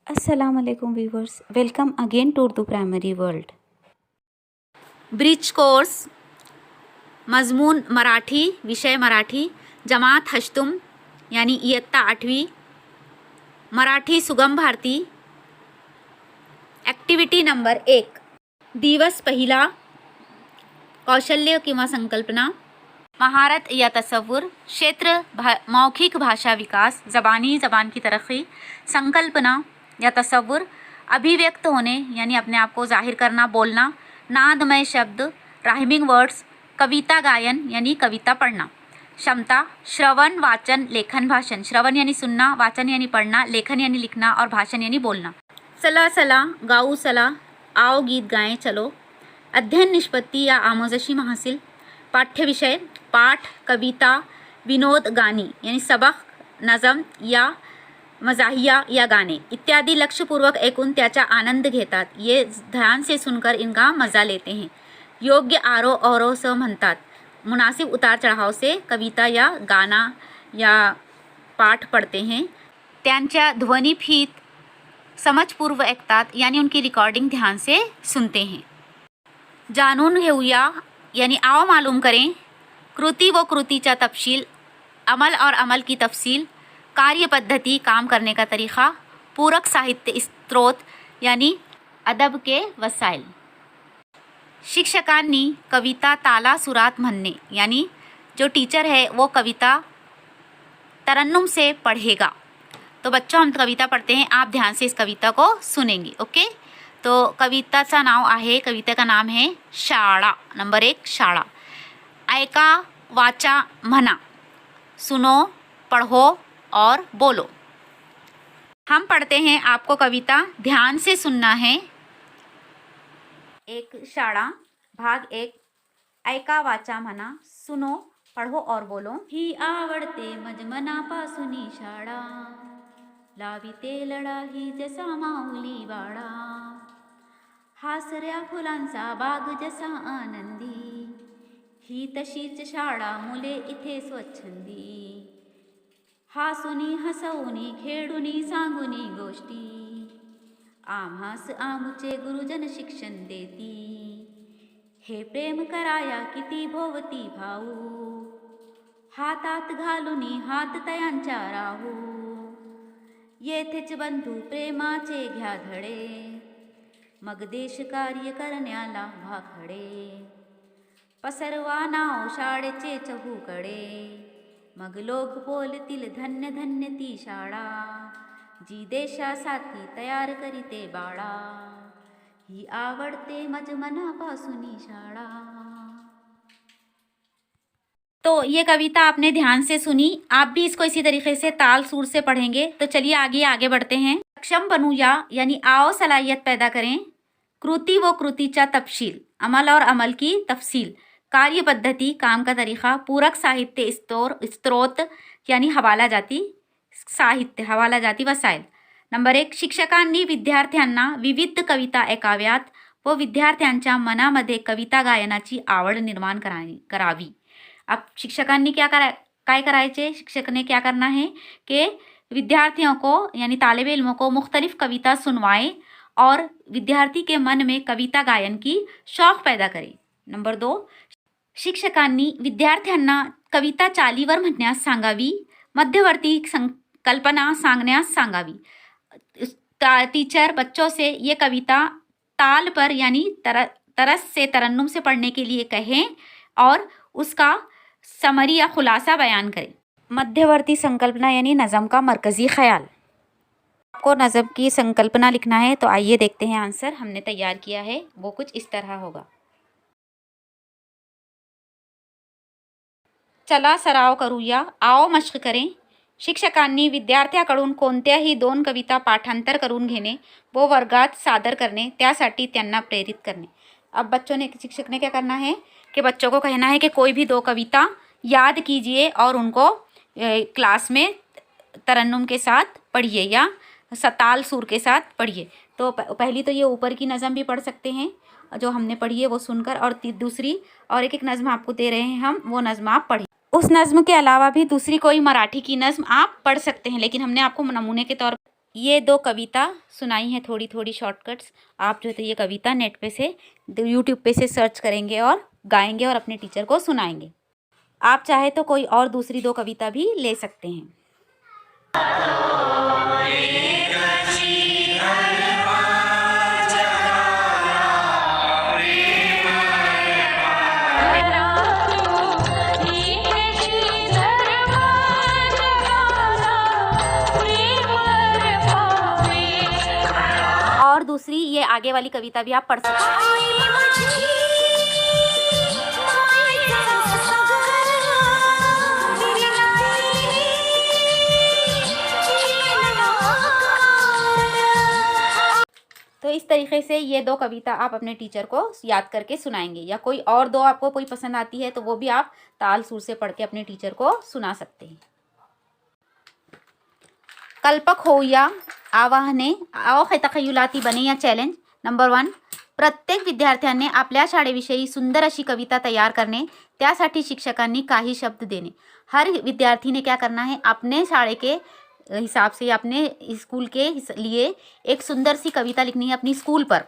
अस्सलाम वालेकुम viewers, welcome again to Urdu primary world. Bridge course, मजमून मराठी, विषय मराठी, जमात हश्तुम यानी इयत्ता 8वी, मराठी सुगम भारती, ॲक्टिव्हिटी नंबर 1, दिवस पहिला, कौशल्य किंवा संकल्पना, महारत या तसव्वुर, क्षेत्र मौखिक भाषा विकास, ज़बान की तरक्की, संकल्पना या तसव्वुर, अभिव्यक्त होने यानी अपने आप को जाहिर करना, बोलना, नादमय शब्द, राइमिंग वर्ड्स, कविता गायन यानी कविता पढ़ना, क्षमता, श्रवण, वाचन, लेखन, भाषण। श्रवण यानी सुनना, वाचन यानी पढ़ना, लेखन यानी लिखना और भाषण यानी बोलना। सला सला, गाऊ सला, आओ गीत गाएं चलो, अध्ययन, निष्पत्ति या आमोजशी महसील, पाठ्य विषय, पाठ, कविता, विनोद, गानी यानी सबक, नज़म या मजाहिया या गाणे इत्यादी लक्ष्यपूर्वक ऐकून त्याचा आनंद घेतात। ये ध्यान से सुनकर इनका मज़ा लेते हैं। योग्य आरोह अवरोह सह म्हणतात। मुनासिब उतार चढ़ाव से कविता या गाना या पाठ पढ़ते हैं। त्यांच्या ध्वनिफीत समझपूर्व ऐकतात यानी उनकी रिकॉर्डिंग ध्यान से सुनते हैं। जाणून घेऊया यानी आओ मालूम करें, कृति व कृतीचा तपशील, अमल और अमल की तफसील, कार्य पद्धति, काम करने का तरीक़ा, पूरक साहित्य स्त्रोत यानी अदब के वसाइल। शिक्षकांनी कविता ताला सुरात म्हणणे यानी जो टीचर है वो कविता तरन्नुम से पढ़ेगा। तो बच्चों, हम कविता पढ़ते हैं, आप ध्यान से इस कविता को सुनेंगे। ओके, तो कविताचा नाव आहे, कविता का नाम है शाळा। नंबर 1, शाळा। ऐका, वाचा, म्हणा, सुनो, पढ़ो और बोलो। हम पढ़ते हैं, आपको कविता ध्यान से सुनना है। एक, शाळा, भाग 1, ऐका, वाचा, म्हणा, सुनो, पढ़ो और बोलो। ही आवडते मजमनापासुनी शाळा, लाविते लढा ही जसा माऊली बाळा, हासऱ्या फुलांचा बाग जसा आनंदी, ही तशीच शाळा मुले इथे स्वच्छंदी, हासुनी हसवुनी खेळुनी सांगुनी गोष्टी, आम्हास आमुचे गुरुजन शिक्षण देती, हे प्रेम कराया किती भोवती भाऊ, हातात घालुनी हात तयांच्या राहू, येथेच बंधू प्रेमाचे घ्या धडे, मग देश कार्य करण्याला भाखडे, पसरवा नाव शाळेचे चहूकडे, मग लोक बोलतील धन्य धन्य ती शाळा, जी देशासाठी तयार करीते बाळा, ही आवडते मज मनापासुनी शाळा। तो ये कविता आपने ध्यान से सुनी, आप भी इसको इसी तरीके से ताल सूर से पढ़ेंगे। तो चलिए आगे बढ़ते हैं। सक्षम बनूया यानी आओ सलाहियत पैदा करें, कृति व कृतिचा तपशील, अमल और अमल की तफसील, कार्य पद्धति, काम का तरीक़ा, पूरक साहित्य स्त्रोत यानी हवाला जाती साहित्य, हवाला जाती वसाइल। नंबर 1, शिक्षकांनी विद्यार्थ्यांना विविध कविता ऐकाव्यात व विद्यार्थ्यांच्या मनामध्ये कविता गायनाची आवड निर्माण करावी। अब शिक्षकांनी काय करायचे, शिक्षक ने क्या करना है कि विद्यार्थियों को यानी तालिब इल्मों को मुख्तलिफ कविता सुनवाएं और विद्यार्थी के मन में कविता गायन की शौक पैदा करें। नंबर 2, शिक्षकांनी विद्यार्थ्यांना कविता चालीवर म्हणण्यास सांगावी, मध्यवर्ती संकल्पना सांगण्यास सांगावी। टीचर बच्चों से ये कविता ताल पर यानी तरस से, तरन्नुम से पढ़ने के लिए कहें और उसका समरी या खुलासा बयान करें। मध्यवर्ती संकल्पना यानी नज़म का मरकज़ी ख्याल। आपको नज़म की संकल्पना लिखना है, तो आइए देखते हैं आंसर हमने तैयार किया है, वो कुछ इस तरह होगा। चला सराव करूया, आओ मश्क करें। शिक्षकांनी विद्यार्थ्याकडून कोणत्याही 2 कविता पाठांतर करून घेणे व वर्गात सादर करने, त्यासाठी त्यांना प्रेरित करने। अब बच्चों ने, शिक्षक ने क्या करना है कि बच्चों को कहना है कि कोई भी 2 कविता याद कीजिए और उनको क्लास में तरन्नुम के साथ पढ़िए या सताल सूर के साथ पढ़िए। तो पहली तो ये ऊपर की नज़म भी पढ़ सकते हैं जो हमने पढ़ी है वो सुनकर, और दूसरी और एक नज़म आपको दे रहे हैं हम, वो नज़म आप पढ़िए। उस नज़म के अलावा भी दूसरी कोई मराठी की नज़म आप पढ़ सकते हैं, लेकिन हमने आपको नमूने के तौर ये 2 कविता सुनाई हैं थोड़ी थोड़ी शॉर्टकट्स। आप जो है ये कविता नेट पे से यूट्यूब पे से सर्च करेंगे और गाएंगे और अपने टीचर को सुनाएंगे। आप चाहे तो कोई और दूसरी 2 कविता भी ले सकते हैं। और दूसरी ये आगे वाली कविता भी आप पढ़ सकते हैं। तो इस तरीके से ये 2 कविता आप अपने टीचर को याद करके सुनाएंगे, या कोई और 2 आपको कोई पसंद आती है तो वो भी आप ताल सुर से पढ़ के अपने टीचर को सुना सकते हैं। कल्पक होऊया आवाहने तखय्युलाती बने या चॅलेंज नंबर 1, प्रत्येक विद्यार्थ्याने आपल्या शाळेविषयी सुंदर अशी कविता तयार करणे, त्यासाठी शिक्षकांनी काही शब्द देणे। हर विद्यार्थी ने क्या करना है, अपने शाळे के हिसाब से अपने स्कूल के लिए एक सुंदर सी कविता लिखनी है अपनी स्कूल पर।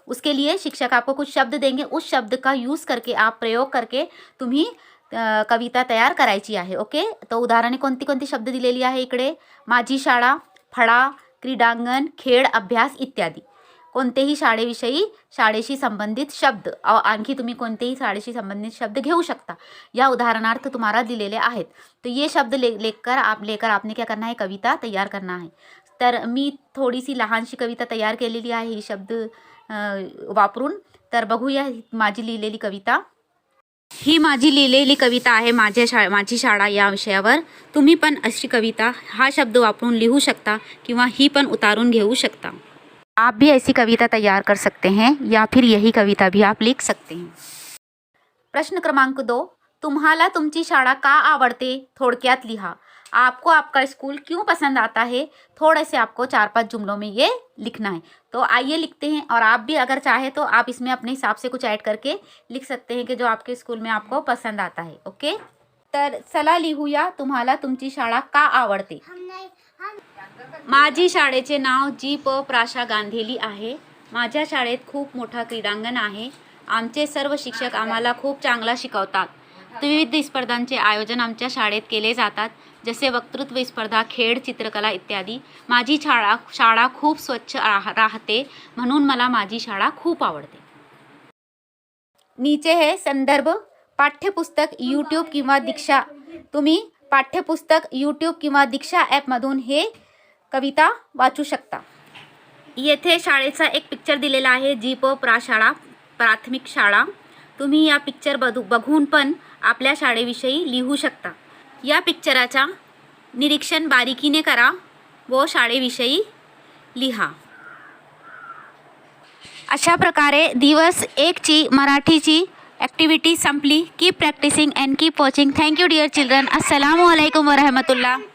उसके लिए शिक्षक आपको कुछ शब्द देंगे, उस शब्द का यूज़ करके आप प्रयोग करके तुम्ही कविता तयार करायची आहे। ओके, तो उदाहरणे कोणती कोणती शब्द दिलेली आहे इकडे, माझी शाळा, फळा, क्रीडांगण, खेळ, अभ्यास इत्यादी। कोणतेही शाळेविषयी शाळेशी संबंधित शब्द, आणखी तुम्ही कोणतेही शाळेशी संबंधित शब्द घेऊ शकता, या उदाहरणार्थ तुम्हारा दिलेले आहेत। तो ये शब्द लेकर आपने क्या करना है, कविता तैयार करना है। तर मी थोडीशी लहानशी कविता तयार केलेली आहे ही शब्द वापरून। तर बघूया माझी लिहिलेली कविता। ही माझी लिहिलेली कविता आहे माझी शाळा या विषयावर। तुम्ही पण अशी कविता हा शब्द वापरून लिहू शकता किंवा ही पण उतारून घेऊ शकता। आप भी ऐसी कविता तैयार कर सकते हैं या फिर यही कविता भी आप लिख सकते हैं। प्रश्न क्रमांक 2, तुम्हाला तुमची शाळा का आवडते, थोड़क्यात लिहा। आपको आपका स्कूल क्यों पसंद आता है, थोड़े से आपको 4-5 जुमलों में ये लिखना है। तो आइए लिखते हैं, और आप भी अगर चाहे तो आप इसमें अपने हिसाब से कुछ ऐड करके लिख सकते हैं कि जो आपके स्कूल में आपको पसंद आता है। ओके, तर चला लिहूया तुम्हाला तुमची शाळा का आवडते। माझी शाळेचे नाव जी.प. प्राशा गांधेली आहे। माझ्या शाळेत खूप मोठा क्रीडांगण आहे। आमचे सर्व शिक्षक आम्हाला खूप चांगला शिकवतात। विविध स्पर्धांचे आयोजन आमच्या शाळेत केले जातात, जसे वक्तृत्व स्पर्धा, खेळ, चित्रकला इत्यादी। माझी शाळा खूप स्वच्छ राहते, म्हणून मला माझी शाळा खूप आवडते। नीचे है संदर्भ, पाठ्यपुस्तक यूट्यूब किंवा दीक्षा। तुम्ही पाठ्यपुस्तक यूट्यूब किंवा दीक्षा ॲपमधून हे कविता वाचू शकता। येथे शाळेचा एक पिक्चर दिलेला आहे, जी.प. प्राशाळा प्राथमिक शाळा। तुम्ही या पिक्चर बघून पण आपल्या शाळेविषयी लिहू शकता। या पिक्चराचा निरीक्षण बारीकीने करा व शाळेविषयी लिहा। अशा प्रकारे दिवस 1 ची मराठीची ॲक्टिव्हिटी संपली। Keep practising and keep watching. Thank you dear children. अस्सलामु अलैकुम व रहमतुल्लाह।